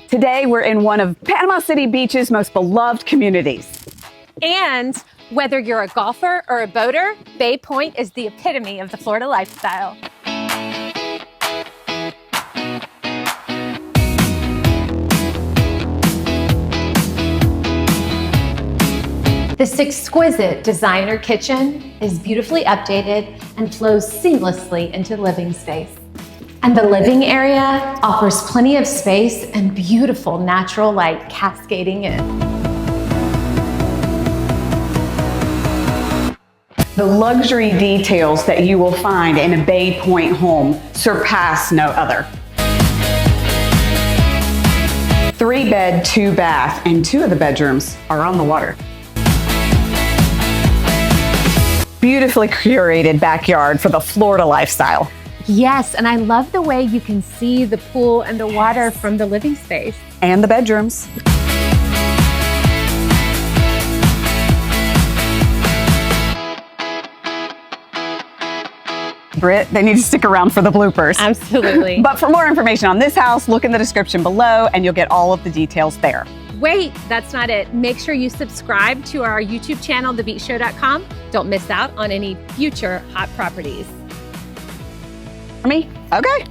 Today, we're in one of Panama City Beach's most beloved communities. And whether you're a golfer or a boater, Bay Point is the epitome of the Florida lifestyle. This exquisite designer kitchen is beautifully updated and flows seamlessly into the living space. And the living area offers plenty of space and beautiful natural light cascading in. The luxury details that you will find in a Bay Point home surpass no other. 3-bed, 2-bath, and 2 of the bedrooms are on the water. Beautifully curated backyard for the Florida lifestyle. Yes, and I love the way you can see the pool and the water from the living space. And the bedrooms. Britt, they need to stick around for the bloopers. Absolutely. But for more information on this house, look in the description below and you'll get all of the details there. Wait, that's not it. Make sure you subscribe to our YouTube channel, thebeachshow.com. Don't miss out on any future hot properties. For me? Okay.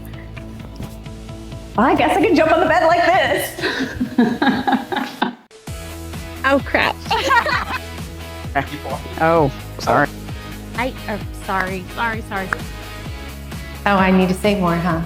Well, I guess I can jump on the bed like this. Oh, crap. Oh, sorry. Sorry. Oh, I need to say more, huh?